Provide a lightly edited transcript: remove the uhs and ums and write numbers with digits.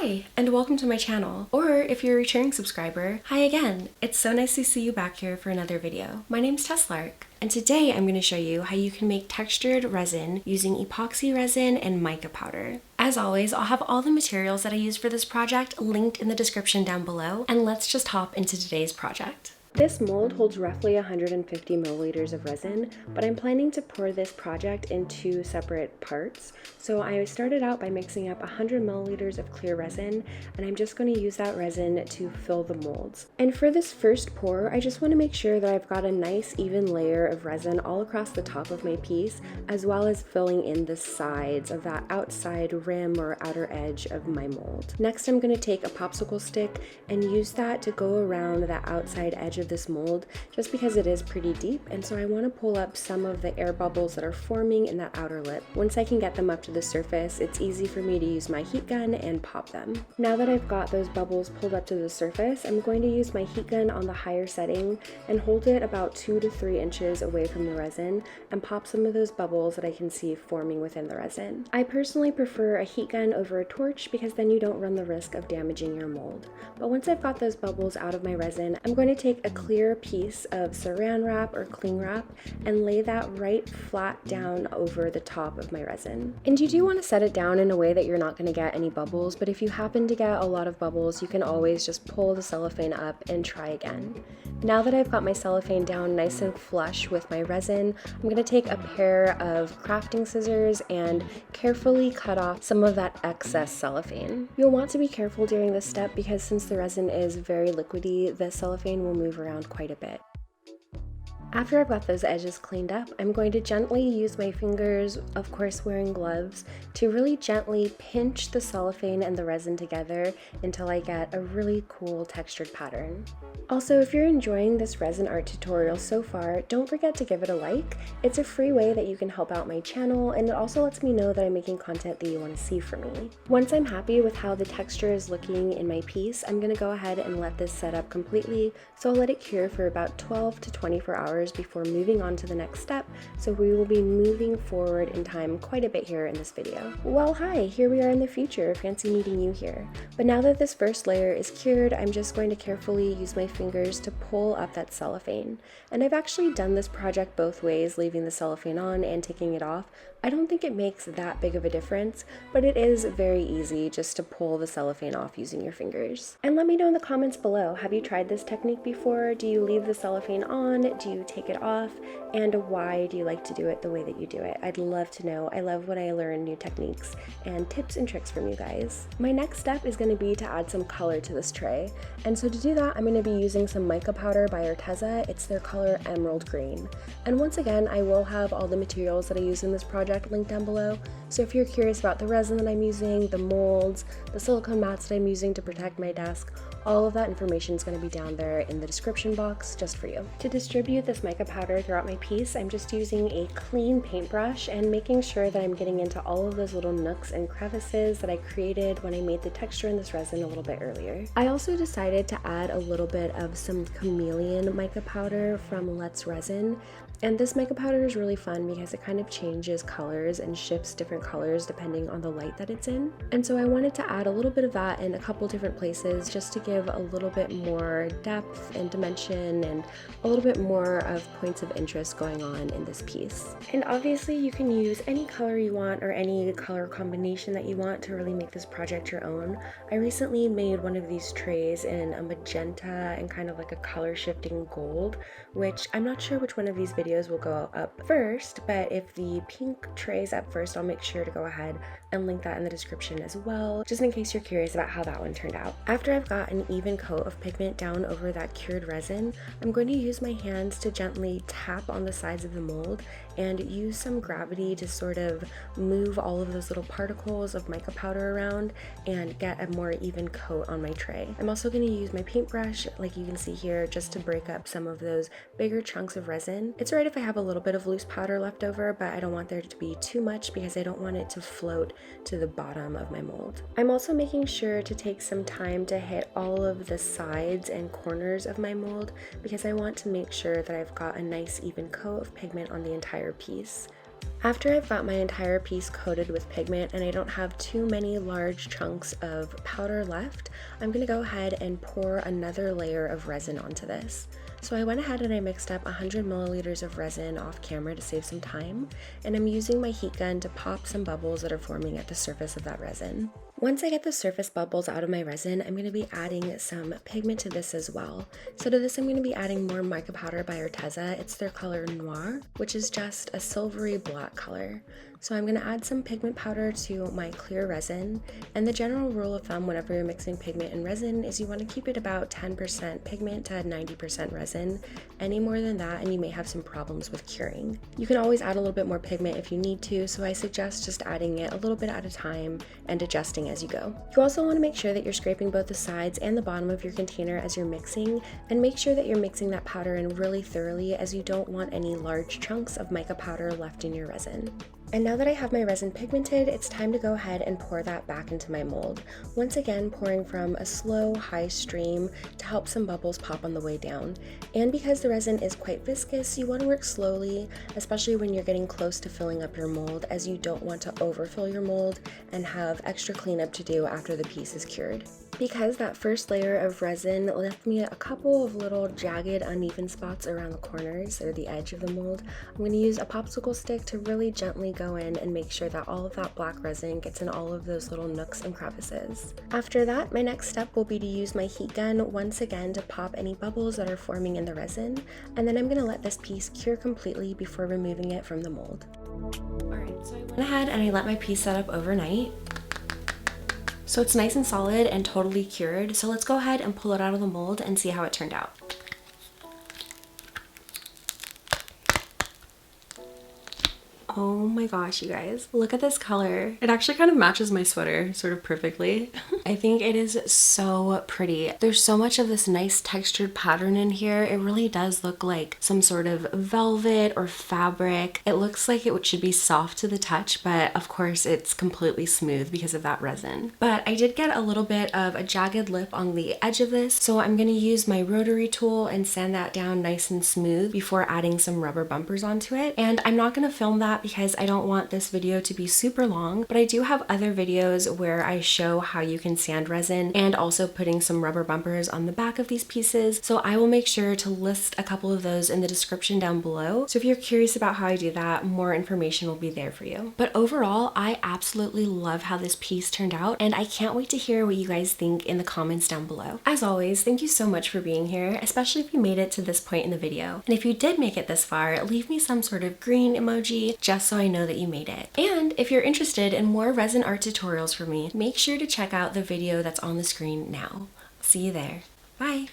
Hi, and welcome to my channel. Or if you're a returning subscriber, hi again. It's so nice to see you back here for another video. My name's Teslark, and today I'm going to show you how you can make textured resin using epoxy resin and mica powder. As always, I'll have all the materials that I used for this project linked in the description down below, and let's just hop into today's project. This mold holds roughly 150 milliliters of resin, but I'm planning to pour this project in two separate parts. So I started out by mixing up 100 milliliters of clear resin, and I'm just going to use that resin to fill the molds. And for this first pour, I just want to make sure that I've got a nice even layer of resin all across the top of my piece, as well as filling in the sides of that outside rim or outer edge of my mold. Next, I'm going to take a popsicle stick and use that to go around that outside edge of this mold, just because it is pretty deep, and so I want to pull up some of the air bubbles that are forming in that outer lip. Once I can get them up to the surface, it's easy for me to use my heat gun and pop them. Now that I've got those bubbles pulled up to the surface, I'm going to use my heat gun on the higher setting and hold it about 2 to 3 inches away from the resin and pop some of those bubbles that I can see forming within the resin. I personally prefer a heat gun over a torch because then you don't run the risk of damaging your mold. But once I've got those bubbles out of my resin, I'm going to take a clear piece of saran wrap or cling wrap and lay that right flat down over the top of my resin. And you do want to set it down in a way that you're not going to get any bubbles, but if you happen to get a lot of bubbles, you can always just pull the cellophane up and try again. Now that I've got my cellophane down nice and flush with my resin, I'm going to take a pair of crafting scissors and carefully cut off some of that excess cellophane. You'll want to be careful during this step because since the resin is very liquidy, the cellophane will move around quite a bit. After I've got those edges cleaned up, I'm going to gently use my fingers, of course wearing gloves, to really gently pinch the cellophane and the resin together until I get a really cool textured pattern. Also, if you're enjoying this resin art tutorial so far, don't forget to give it a like. It's a free way that you can help out my channel, and it also lets me know that I'm making content that you want to see from me. Once I'm happy with how the texture is looking in my piece, I'm going to go ahead and let this set up completely, so I'll let it cure for about 12 to 24 hours before moving on to the next step, so we will be moving forward in time quite a bit here in this video. Well, hi, here we are in the future. Fancy meeting you here. But now that this first layer is cured, I'm just going to carefully use my fingers to pull up that cellophane. And I've actually done this project both ways, leaving the cellophane on and taking it off. I don't think it makes that big of a difference, but it is very easy just to pull the cellophane off using your fingers. And let me know in the comments below, have you tried this technique before? Do you leave the cellophane on? Do you take it off? And why do you like to do it the way that you do it? I'd love to know. I love when I learn new techniques and tips and tricks from you guys. My next step is going to be to add some color to this tray. And so to do that, I'm going to be using some mica powder by Arteza. It's their color Emerald Green. And once again, I will have all the materials that I use in this project linked down below. So if you're curious about the resin that I'm using, the molds, the silicone mats that I'm using to protect my desk, all of that information is going to be down there in the description box just for you. To distribute this mica powder throughout my piece, I'm just using a clean paintbrush and making sure that I'm getting into all of those little nooks and crevices that I created when I made the texture in this resin a little bit earlier. I also decided to add a little bit of some chameleon mica powder from Let's Resin. And this mica powder is really fun because it kind of changes colors and shifts different colors depending on the light that it's in. And so I wanted to add a little bit of that in a couple different places just to give a little bit more depth and dimension and a little bit more of points of interest going on in this piece. And obviously you can use any color you want or any color combination that you want to really make this project your own. I recently made one of these trays in a magenta and kind of like a color shifting gold, which I'm not sure which one of these videos will go up first, but if the pink tray is up first, I'll make sure to go ahead and link that in the description as well, just in case you're curious about how that one turned out. After I've got an even coat of pigment down over that cured resin, I'm going to use my hands to gently tap on the sides of the mold and use some gravity to sort of move all of those little particles of mica powder around and get a more even coat on my tray. I'm also going to use my paintbrush, like you can see here, just to break up some of those bigger chunks of resin. It's alright if I have a little bit of loose powder left over, but I don't want there to be too much because I don't want it to float to the bottom of my mold. I'm also making sure to take some time to hit all of the sides and corners of my mold because I want to make sure that I've got a nice even coat of pigment on the entire piece. After I've got my entire piece coated with pigment and I don't have too many large chunks of powder left, I'm going to go ahead and pour another layer of resin onto this. So I went ahead and I mixed up 100 milliliters of resin off camera to save some time, and I'm using my heat gun to pop some bubbles that are forming at the surface of that resin. Once I get the surface bubbles out of my resin, I'm going to be adding some pigment to this as well. So to this I'm going to be adding more mica powder by Arteza. It's their color Noir, which is just a silvery black color. So I'm going to add some pigment powder to my clear resin, and the general rule of thumb whenever you're mixing pigment and resin is you want to keep it about 10% pigment to 90% resin. Any more than that and you may have some problems with curing. You can always add a little bit more pigment if you need to, so I suggest just adding it a little bit at a time and adjusting as you go. You also want to make sure that you're scraping both the sides and the bottom of your container as you're mixing, and make sure that you're mixing that powder in really thoroughly, as you don't want any large chunks of mica powder left in your resin. And now that I have my resin pigmented, it's time to go ahead and pour that back into my mold. Once again, pouring from a slow, high stream to help some bubbles pop on the way down. And because the resin is quite viscous, you want to work slowly, especially when you're getting close to filling up your mold, as you don't want to overfill your mold and have extra cleanup to do after the piece is cured. Because that first layer of resin left me a couple of little jagged, uneven spots around the corners or the edge of the mold, I'm going to use a popsicle stick to really gently go in and make sure that all of that black resin gets in all of those little nooks and crevices. After that, my next step will be to use my heat gun once again to pop any bubbles that are forming in the resin, and then I'm going to let this piece cure completely before removing it from the mold. Alright, so I went ahead and I let my piece set up overnight. So it's nice and solid and totally cured. So let's go ahead and pull it out of the mold and see how it turned out. Oh my gosh, you guys, look at this color. It actually kind of matches my sweater sort of perfectly. I think it is so pretty. There's so much of this nice textured pattern in here. It really does look like some sort of velvet or fabric. It looks like it should be soft to the touch, but of course it's completely smooth because of that resin. But I did get a little bit of a jagged lip on the edge of this, so I'm gonna use my rotary tool and sand that down nice and smooth before adding some rubber bumpers onto it. And I'm not gonna film that because I don't want this video to be super long, but I do have other videos where I show how you can sand resin and also putting some rubber bumpers on the back of these pieces. So I will make sure to list a couple of those in the description down below. So if you're curious about how I do that, more information will be there for you. But overall, I absolutely love how this piece turned out, and I can't wait to hear what you guys think in the comments down below. As always, thank you so much for being here, especially if you made it to this point in the video. And if you did make it this far, leave me some sort of green emoji just so I know that you made it. And if you're interested in more resin art tutorials from me, make sure to check out the video that's on the screen now. See you there. Bye!